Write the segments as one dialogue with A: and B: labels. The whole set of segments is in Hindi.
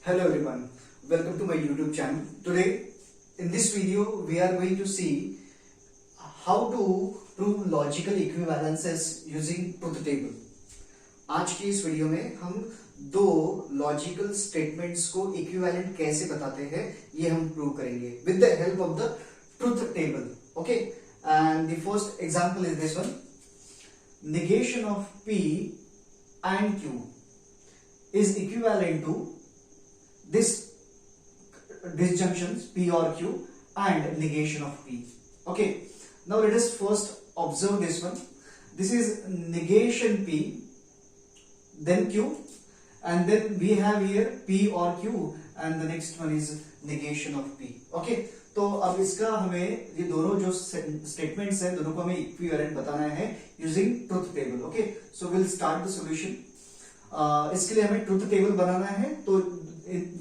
A: Hello everyone, welcome to my YouTube channel. Today in this video we are going to see how to prove logical equivalences using truth table. आज की इस वीडियो में हम दो लॉजिकल स्टेटमेंट्स को इक्विवेलेंट कैसे बताते हैं ये हम प्रूव करेंगे with the help of the truth table. Okay, and the first example is this one. Negation of P and Q is equivalent to this disjunctions P or Q and negation of P. Okay, now let us first observe this one. This is negation P, then Q, and then we have here P or Q and the next one is negation of P. Okay, तो अब इसका हमें ये दोनों जो स्टेटमेंट्स हैं दोनों को हमें इक्विवेलेंट बताना है using truth table. Okay, so will start the solution. इसके लिए हमें ट्रुथ टेबल बनाना है, तो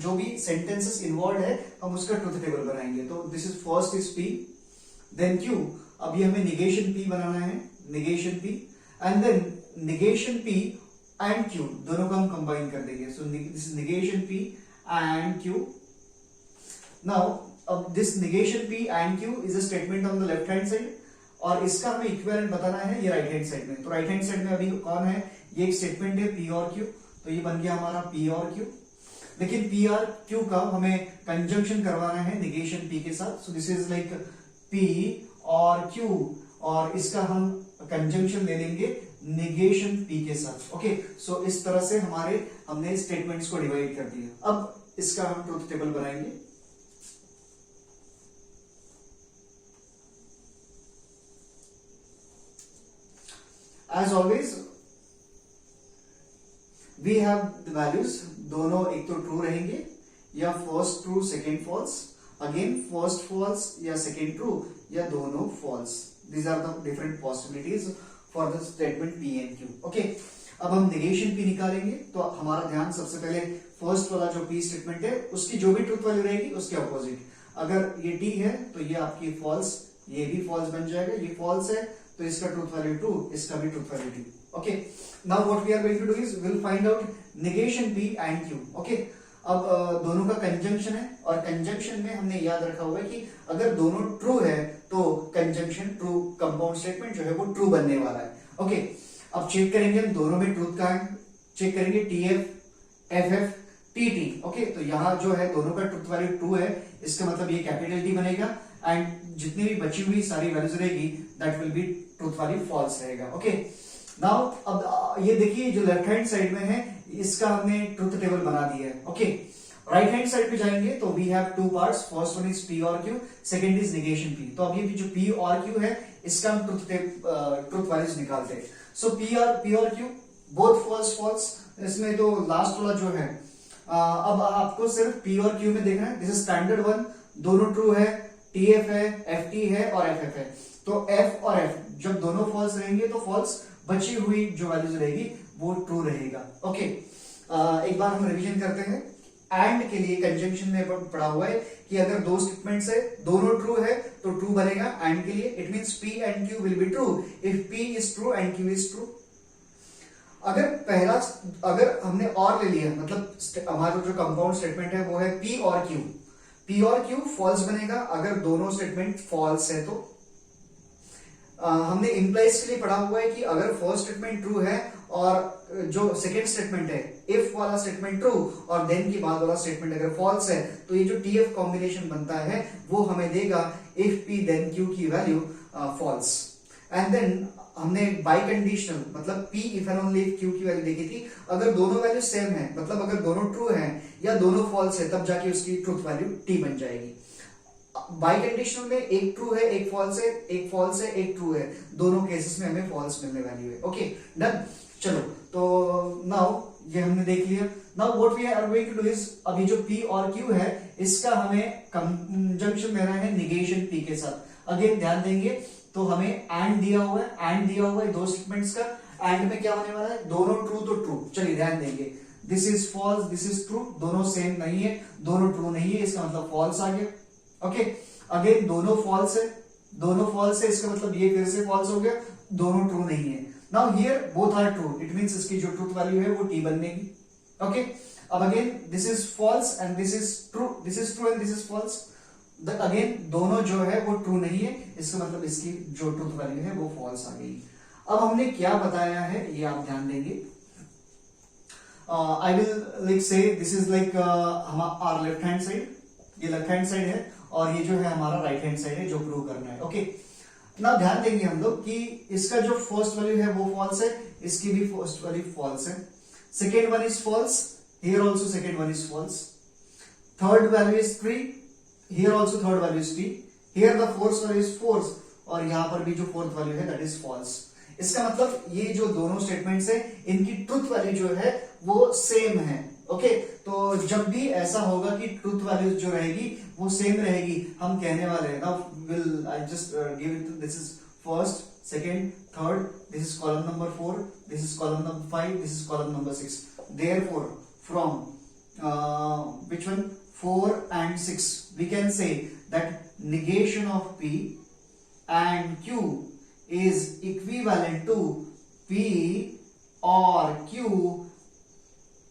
A: जो भी सेंटेंसेस इन्वॉल्व है हम उसका ट्रुथ टेबल बनाएंगे. तो this is first is P, then Q. अब ये हमें निगेशन P बनाना है, negation P, and then negation P and Q दोनों को हम कंबाइन कर देंगे. So this is negation P and Q. Now अब दिस negation P and Q is a statement on the left hand side और इसका हमें इक्विवेलेंट बताना है ये राइट हैंड साइड में. तो राइट हैंड साइड में अभी कौन है, ये एक स्टेटमेंट है P और Q, तो ये बन गया हमारा P और Q. लेकिन P और Q का हमें कंजंक्शन करवाना है negation P के साथ. सो दिस इज लाइक P और Q और इसका हम कंजंक्शन ले लेंगे negation P के साथ. ओके, सो इस तरह से हमने स्टेटमेंट्स को डिवाइड कर दिया. अब इसका हम ट्रुथ टेबल बनाएंगे. As always, we have the values. दोनों एक तो ट्रू रहेंगे या first true second false, again first false या सेकेंड ट्रू या दोनों false. These are the different possibilities for the statement P and Q. Okay, अब हम negation P निकालेंगे. तो हमारा ध्यान सबसे पहले फर्स्ट वाला जो P स्टेटमेंट है उसकी जो भी ट्रूथ वैल्यू रहेगी उसके अपोजिट. अगर ये T है तो ये आपकी फॉल्स, ये भी फॉल्स बन जाएगा. ये फॉल्स है तो इसका ट्रूथ वैल्यू ट्रू, इसका भी truth value true. Okay, now what we are going to do is will find out negation P and Q. ओके, अब दोनों का कंजंक्शन है और कंजंक्शन में हमने याद रखा हुआ है कि अगर दोनों ट्रू है तो कंजंक्शन ट्रू कंपाउंड स्टेटमेंट जो है वो ट्रू बनने वाला है. ओके, अब चेक करेंगे हम दोनों में ट्रूथ का है. चेक करेंगे TF, FF, TT. ओके, तो यहाँ जो है दोनों का ट्रूथ वैल्यू ट्रू है, इसका मतलब ये कैपिटल T बनेगा एंड जितनी भी बची हुई सारी वैल्यूज रहेगी that will be truth value false रहेगा. ओके, नाउ अब ये देखिए जो लेफ्ट हैंड साइड में है इसका हमने ट्रूथ टेबल बना दिया है. ओके, राइट हैंड साइड पे जाएंगे तो we have two parts. First one is P और Q, second is negation P. तो अब ये जो P और Q है इसका हम ट्रूथ वैल्यूज निकालते हैं. सो P और Q बोथ फॉल्स फॉल्स. इसमें तो लास्ट वाला जो है अब आपको सिर्फ P और Q में देखना है. दिस इज स्टैंडर्ड वन, दोनों ट्रू है. TF है, FT है और FF है. तो F और F जब दोनों फॉल्स रहेंगे तो फॉल्स, बची हुई जो वैल्यूज रहेगी वो ट्रू रहेगा. ओके, एक बार हम रिवीजन करते हैं. एंड के लिए कंजंक्शन में पढ़ा हुआ है कि अगर दो स्टेटमेंट्स है दोनों ट्रू है तो ट्रू बनेगा. एंड के लिए it means P and Q will be true if P is true and Q is true. अगर हमने और ले लिया मतलब हमारा जो कंपाउंड स्टेटमेंट है वो है P और Q. P और Q फॉल्स बनेगा अगर दोनों स्टेटमेंट फॉल्स है. तो हमने इंप्लाइज के लिए पढ़ा हुआ है कि अगर फर्स्ट स्टेटमेंट ट्रू है और जो सेकेंड स्टेटमेंट है इफ वाला स्टेटमेंट ट्रू और देन के बाद वाला स्टेटमेंट अगर फॉल्स है तो ये जो TF कॉम्बिनेशन बनता है वो हमें देगा इफ P देन Q की वैल्यू फॉल्स. एंड देन हमने बाई कंडीशनल मतलब P if and only if Q की वैल्यू देखी थी. अगर दोनों वैल्यू सेम है मतलब अगर दोनों ट्रू हैं या दोनों फॉल्स है तब जाके उसकी ट्रूथ वैल्यू T बन जाएगी. बाई कंडीशनल में एक ट्रू है, एक फॉल्स है, एक फॉल्स है, एक ट्रू है. दोनों केसेस में हमें फॉल्स मिलने वाली है. Okay, done. चलो, तो नाउ ये हमने देख लिया. Now what we are going to do is अभी जो P और Q है इसका हमें कंजंक्शन देना है नेगेशन P के साथ. अगेन ध्यान देंगे तो हमें एंड दिया हुआ है दो स्टेटमेंट्स का. एंड में क्या होने वाला है, दोनों ट्रू तो ट्रू. चलिए ध्यान देंगे, this is false, this is true. दोनों सेम नहीं है, दोनों ट्रू नहीं है, इसका मतलब फॉल्स आ गया. ओके, अगेन दोनों फॉल्स है इसका मतलब ये फिर से फॉल्स हो गया, दोनों ट्रू नहीं है. Now here both are true, it means इसकी जो ट्रूथ वैल्यू है वो T बनेगी. ओके, अब again this is false and this is true, this is true and this is false. Again दोनों जो है वो ट्रू नहीं है, इसका मतलब इसकी जो ट्रूथ वैल्यू है वो फॉल्स आ गई। अब हमने क्या बताया है ये आप ध्यान देंगे। I will like say this is like our left hand side, ये लेफ्ट हैंड साइड है और ये जो है हमारा राइट हैंड साइड है जो प्रूव करना है। ओके, ना ध्यान देंगे हम लोग कि इसका जो फर्स्ट वैल्यू है वो फॉल्स है, इसकी भी फर्स्ट वैल्यू फॉल्स है, second one is false, here also second one is false, third value is 3, here also third value is 3, here the fourth value is 4 और यहां पर भी जो फोर्थ वैल्यू है दैट इज फॉल्स। इसका मतलब ये जो दोनों स्टेटमेंट्स है इनकी ट्रुथ वैल्यू जो है वो सेम है। ओके, तो जब भी ऐसा होगा कि ट्रुथ वैल्यू जो रहेगी वो सेम रहेगी, हम कहने वाले हैं now will I just give it, this is first, second, third, this is column number 4, this is column number 5, this is column number 6, therefore from which one 4 and 6 we can say that negation of P and Q is equivalent to P or Q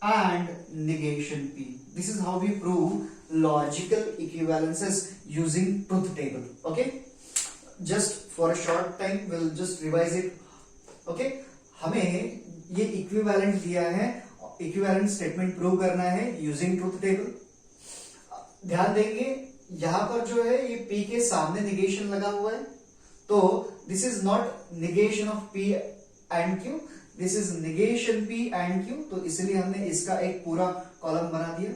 A: and negation P. This is how we prove logical equivalences using truth table. Okay, just for a short time we'll just revise it. Okay, हमें ये equivalent दिया है, इक्विवेलेंट स्टेटमेंट प्रूव करना है यूजिंग ट्रूथ टेबल। ध्यान देंगे यहां पर जो है ये P के सामने निगेशन लगा हुआ है, तो this is not negation of P and Q, this is negation P and Q, तो इसलिए हमने इसका एक पूरा कॉलम बना दिया।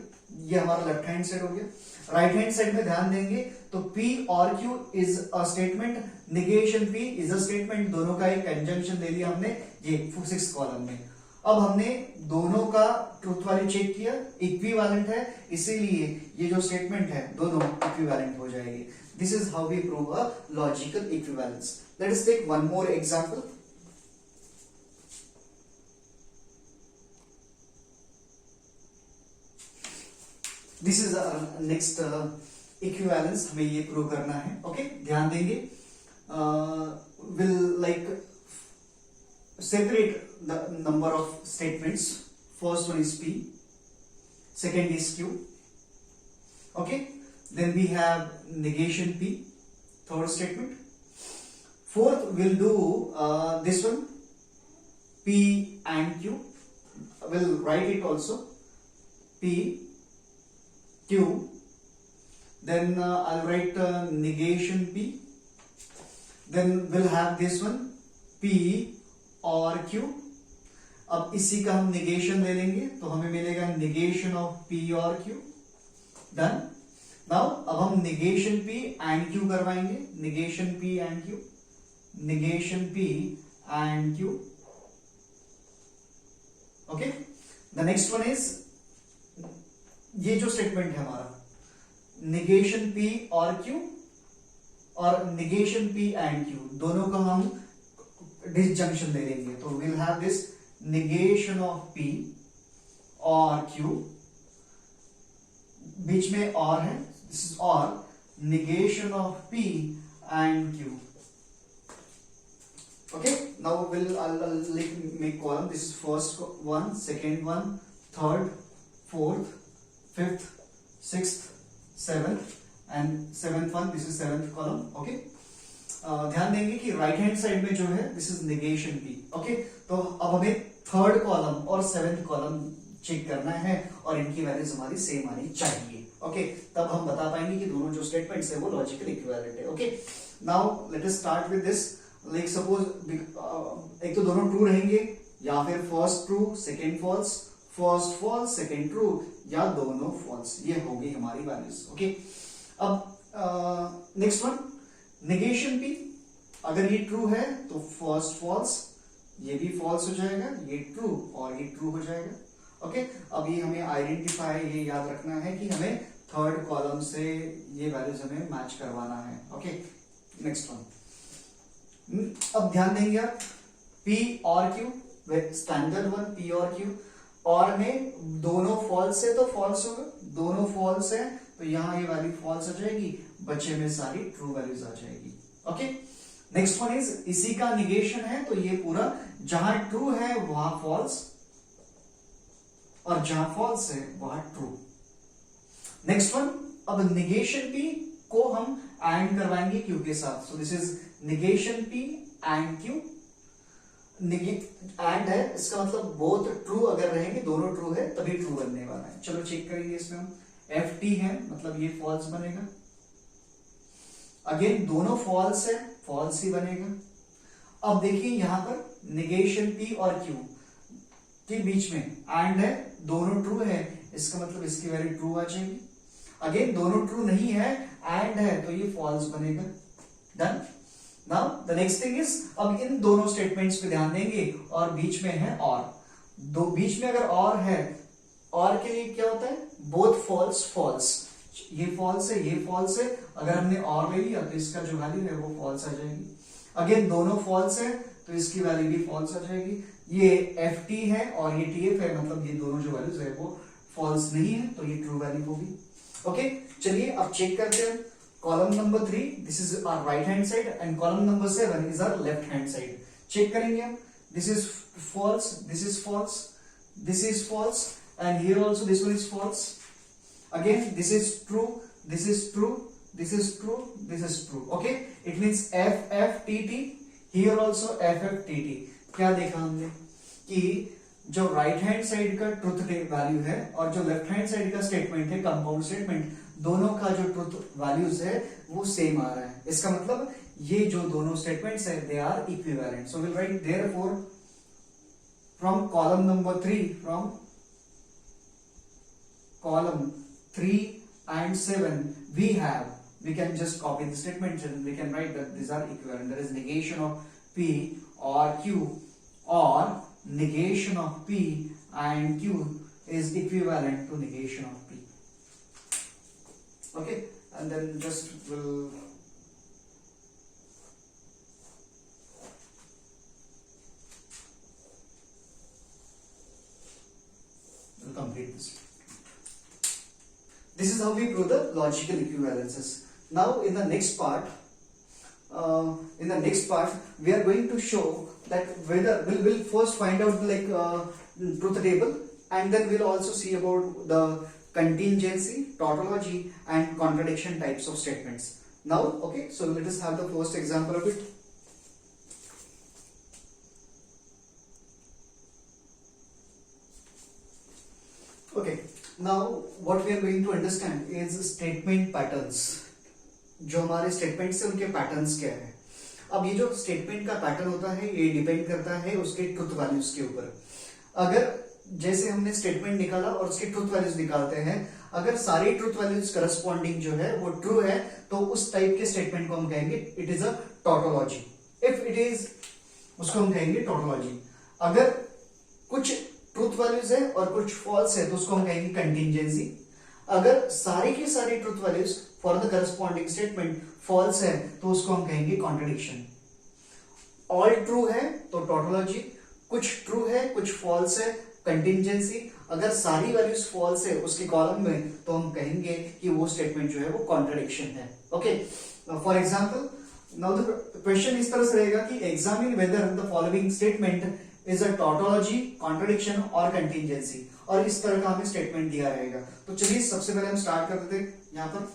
A: ये हमारा लेफ्ट हैंड साइड हो गया। राइट हैंड साइड में ध्यान देंगे तो P और Q is a statement, negation P is a statement, दोनों का एक कंजंक्शन दे दिया हमने ये 6th कॉलम में। अब हमने दोनों का ट्रूथ वैल्यू चेक किया, इक्विवेलेंट है, इसीलिए ये जो स्टेटमेंट है दोनों इक्विवेलेंट हो जाएगी। This is how we prove a logical equivalence. Let us take one more example. This is next equivalence, हमें ये प्रूव करना है। ओके, ध्यान देंगे, will like separate the number of statements. First one is P, second is Q. Okay, then we have negation P, third statement. Fourth we'll do this one, P and Q. We'll write it also, P, Q. Then I'll write negation P. Then we'll have this one, P और Q। अब इसी का हम निगेशन ले लेंगे तो हमें मिलेगा निगेशन ऑफ P और Q। डन। नाउ अब हम निगेशन P एंड Q करवाएंगे, negation P and Q, negation P and Q। Okay, the next one is ये जो स्टेटमेंट है हमारा, निगेशन P और Q और निगेशन P एंड Q, दोनों का हम डिसजंक्शन ले लेंगे, तो will have this negation of P और Q, बीच में और है, दिस इज और, negation of P and Q। Okay, now will I'll make column, this is first one, second one, third, fourth, fifth, sixth, seventh and seventh one, this is 7th column। Okay, ध्यान देंगे कि राइट हैंड साइड में जो है this is negation P। Okay, तो अब हमें थर्ड कॉलम और 7th कॉलम चेक करना है और इनकी वैल्यूज हमारी सेम आनी चाहिए। ओके, तब हम बता पाएंगे कि दोनों जो स्टेटमेंट्स है वो लॉजिकल इक्विवेलेंट है। Okay, now let us start with this. Like suppose एक तो दोनों ट्रू रहेंगे या फिर first true second false, first false second true, या दोनों फॉल्स, ये होगी हमारी वैल्यूज। ओके, अब नेक्स्ट वन निगेशन P, अगर ये ट्रू है तो फर्स्ट फॉल्स, ये भी फॉल्स हो जाएगा, ये ट्रू और ये ट्रू हो जाएगा। ओके, अब ये हमें आइडेंटिफाई, ये याद रखना है कि हमें थर्ड कॉलम से ये वैल्यूज हमें मैच करवाना है। ओके, नेक्स्ट वन, अब ध्यान देंगे आप P और Q, स्टैंडर्ड वन P और Q, और में दोनों फॉल्स है तो फॉल्स होगा, दोनों फॉल्स है तो यहाँ ये वैल्यू फॉल्स आ जाएगी, बचे में सारी ट्रू वैल्यूज आ जाएगी। ओके, नेक्स्ट वन इज इसी का निगेशन है तो ये पूरा जहां ट्रू है वहां फॉल्स, और जहां फॉल्स है वहां ट्रू। नेक्स्ट वन, अब निगेशन पी को हम एंड करवाएंगे क्यू के साथ। सो this is negation P and Q. And है, इसका मतलब बोथ ट्रू अगर रहेंगे, दोनों ट्रू है तभी ट्रू बनने वाला है। चलो चेक करेंगे इसमें हम। एफ टी है मतलब ये फॉल्स बनेगा। अगेन दोनों फॉल्स है, फॉल्स ही बनेगा। अब देखिए यहां पर निगेशन पी और क्यू के बीच में एंड है, दोनों ट्रू है, इसका मतलब इसकी वैल्यू ट्रू आ जाएगी। अगेन दोनों ट्रू नहीं है, एंड है, तो ये फॉल्स बनेगा। Done. Now the next thing is, अब इन दोनों स्टेटमेंट्स पे ध्यान देंगे और बीच में है और। दो बीच में अगर और है, और के लिए क्या होता है, बोथ फॉल्स फॉल्स। ये फॉल्स है, ये फॉल्स है, अगर हमने और ले लिया तो इसका जो वैल्यू है वो फॉल्स आ जाएगी। अगेन दोनों फॉल्स है तो इसकी वैल्यू भी फॉल्स आ जाएगी। ये एफ टी है और ये टी एफ है, मतलब ये दोनों जो वैल्यूज है वो फॉल्स नहीं है, तो ये ट्रू वैल्यू होगी। ओके, चलिए अब चेक करते हैं। Column number 3 this is our right hand side and column number 7 is our left hand side. Check करेंगे हम। This is false, this is false, this is false and here also this one is false. Again this is true, this is true, this is true, this is true. Okay, it means f f t t, here also f f t t। क्या देखा हमने कि जो राइट हैंड साइड का ट्रुथ वैल्यू है और जो लेफ्ट हैंड साइड का स्टेटमेंट है, कंपाउंड स्टेटमेंट, दोनों का जो ट्रुथ वैल्यूज है वो सेम आ रहा है। इसका मतलब ये जो दोनों स्टेटमेंट्स है they are equivalent. So will write therefore from column number 3, from column 3 and 7 we can just copy the statement and we can write that these are equivalent. There is negation of P or Q, or negation of P and Q is equivalent to negation of P. Okay, and then just we'll complete this. This is how we prove the logical equivalences. Now in the next part, we are going to show that whether we'll first find out like truth table, and then we'll also see about the contingency, tautology and contradiction types of statements. Now okay, so let us have the first example of it. Okay, now what we are going to understand is statement patterns. जो हमारे स्टेटमेंट्स है उनके पैटर्न्स क्या है। अब ये जो स्टेटमेंट का पैटर्न होता है ये डिपेंड करता है उसके ट्रुथ वैल्यूज के ऊपर। अगर जैसे हमने स्टेटमेंट निकाला और उसके ट्रुथ वैल्यूज निकालते हैं, अगर सारी ट्रुथ वैल्यूज करस्पॉन्डिंग जो है वो ट्रू है तो उस टाइप के स्टेटमेंट को हम कहेंगे it is a tautology. If it is, उसको हम कहेंगे टॉटोलॉजी। अगर कुछ ट्रुथ वैल्यूज है और कुछ फॉल्स है तो उसको हम कहेंगे कंटिंजेंसी। अगर सारी की सारी truth values for the corresponding statement false है तो उसको हम कहेंगे कॉन्ट्रडिक्शन। ऑल ट्रू है तो टॉटोलॉजी, कुछ ट्रू है कुछ फॉल्स है कंटिंजेंसी। अगर सारी वैल्यूज फॉल्स है उसके कॉलम में तो हम कहेंगे कि वो स्टेटमेंट जो है वो कॉन्ट्रडिक्शन है। Okay, for example now the question इस तरह से रहेगा कि examine whether the following statement is a tautology, contradiction और कंटिंजेंसी, और इस तरह का हमें स्टेटमेंट दिया रहेगा। तो चलिए सबसे पहले हम स्टार्ट करते थे यहां पर।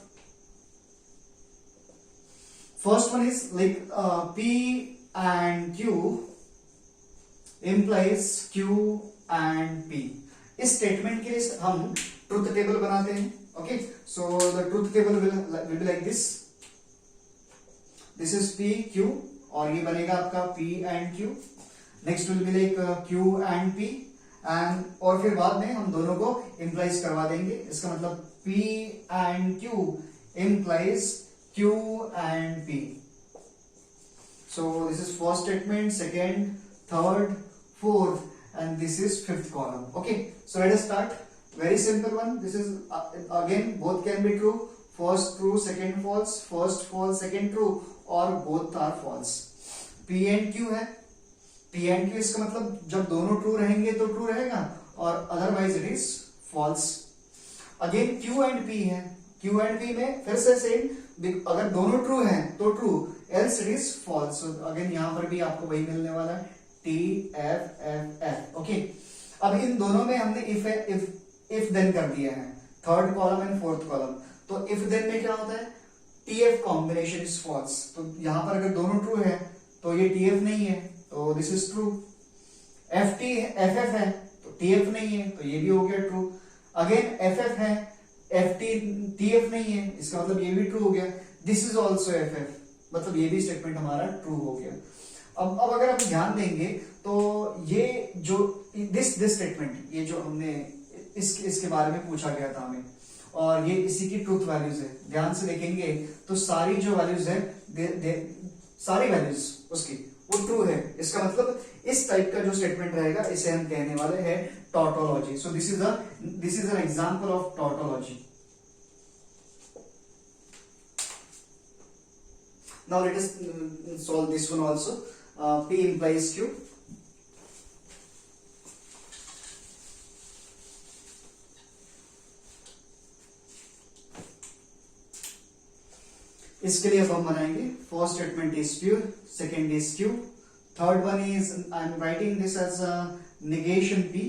A: First one is like P and Q implies Q and P। इस स्टेटमेंट के लिए हम ट्रुथ टेबल बनाते हैं। Okay, so the truth table will be like this. This is P Q और ये बनेगा आपका P and Q। Next will be like Q and P and, और फिर बाद में हम दोनों को इंप्लाइज करवा देंगे। इसका मतलब P and Q implies Q and P। So this is first statement, second, third, fourth, and this is fifth column. Okay, so let us start. Very simple one. This is again both can be true. First true, second false, first false, second true, or both are false. P and Q है। P and Q इसका मतलब जब दोनों ट्रू रहेंगे तो ट्रू रहेगा और otherwise it is false. Again Q and P है। Q and P में फिर से सेम, अगर दोनों ट्रू हैं तो true, else it is false. Again यहां पर भी आपको वही मिलने वाला है T F F F। Okay, अब इन दोनों में हमने इफ देन कर दिया है, third column and fourth column. तो इफ देन में क्या होता है, टीएफ कॉम्बिनेशन इज फॉल्स। तो यहां पर अगर दोनों ट्रू है तो ये टीएफ नहीं है, तो दिस इज ट्रू। एफ है तो टीएफ नहीं है, तो ये भी हो गया ट्रू। अगेन एफ है, एफ टीएफ नहीं है, इसका मतलब ये भी ट्रू हो गया। दिस इज ऑल्सो एफ, मतलब ये भी स्टेटमेंट हमारा ट्रू हो गया। अब अगर आप ध्यान देंगे तो ये जो दिस स्टेटमेंट, ये जो हमने इसके बारे में पूछा गया था हमें, और ये इसी की ट्रूथ वैल्यूज है। ध्यान से देखेंगे तो सारी जो वैल्यूज है, सारी वैल्यूज उसकी वो ट्रू है। इसका मतलब इस टाइप का जो स्टेटमेंट रहेगा इसे हम कहने वाले हैं tautology. So this is an example of tautology. Now let us solve this one also. P implies Q. इसके लिए अब हम बनाएंगे first statement is pure, second is Q, third one is I am writing this as negation P,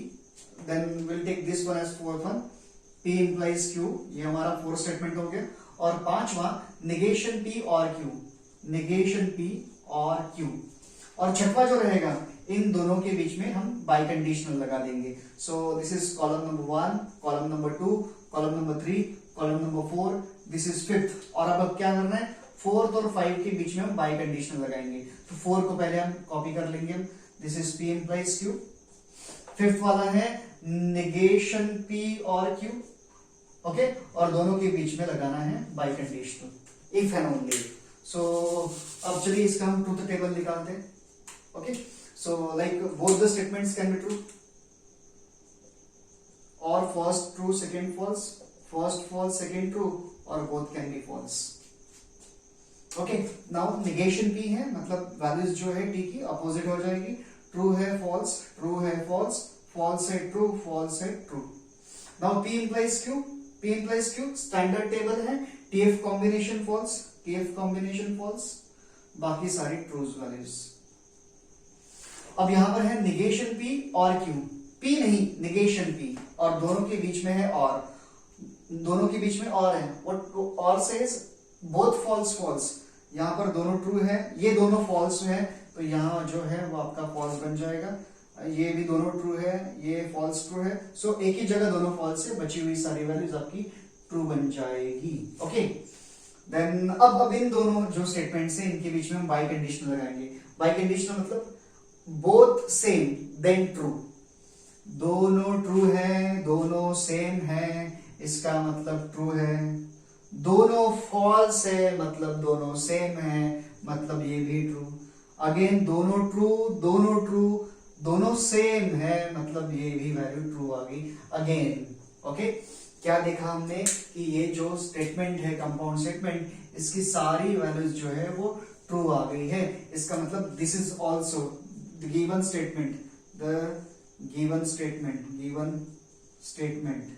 A: then will take this one as fourth one, P implies Q, ये हमारा फोर्थ स्टेटमेंट हो गया। और पांचवा नेगेशन पी और क्यू, नेगेशन पी और क्यू। और छठवा जो रहेगा इन दोनों के बीच में हम बाई कंडीशनल लगा देंगे। So this is column number 1, column number 2, column number 3, column number 4, this is fifth. और अब क्या करना है, फोर्थ और 5 के बीच में हम बाई कंडीशनल लगाएंगे। तो 4 को पहले हम कॉपी कर लेंगे, this is P implies Q. Fifth वाला है नेगेशन पी और क्यू, ओके, और दोनों के बीच में लगाना है biconditional, if and only. So अब चलिए इसका हम ट्रूथ टेबल निकालते हैं। Okay, so like both the statements can be true, और first true second false, first false second true, और both can be false. Okay, now negation P है, मतलब वैल्यूज जो है टी की अपोजिट हो जाएगी। ट्रू है फॉल्स, ट्रू है फॉल्स, फॉल्स है ट्रू, फॉल्स है true. Now P implies Q, P implies Q standard table है, TF combination false, TF combination false, बाकी सारी ट्रूज वैल्यूज। अब यहां पर है नेगेशन पी और क्यू, पी नहीं नेगेशन पी, और दोनों के बीच में है और, दोनों के बीच में और है। व्हाट और सेज बोथ फॉल्स फॉल्स, यहां पर दोनों ट्रू है, ये दोनों फॉल्स है, तो यहां जो है वो आपका फॉल्स बन जाएगा। ये भी दोनों ट्रू है, ये फॉल्स ट्रू है। सो एक ही जगह दोनों फॉल्स है, बची हुई सारी वैल्यूज आपकी ट्रू बन जाएगी। ओके, देन अब इन दोनों जो स्टेटमेंट्स हैं इनके बीच में हम बाई कंडीशनल लगाएंगे। बाई कंडीशनल मतलब बोथ सेम देन ट्रू, दोनों ट्रू है, दोनों सेम है, इसका मतलब ट्रू है। दोनों फॉल्स है, मतलब दोनों सेम है, मतलब ये भी ट्रू। अगेन दोनों ट्रू, दोनों ट्रू, दोनों सेम है, मतलब ये भी वैल्यू ट्रू आ गई अगेन। ओके, क्या देखा हमने कि ये जो स्टेटमेंट है कंपाउंड स्टेटमेंट, इसकी सारी वैल्यूज जो है वो ट्रू आ गई है। इसका मतलब this is also the given statement, the given statement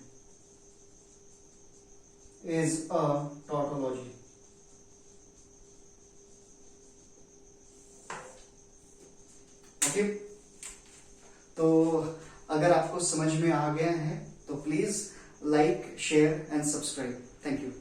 A: is a tautology. Okay, तो अगर आपको समझ में आ गया है तो please like, share and subscribe. Thank you.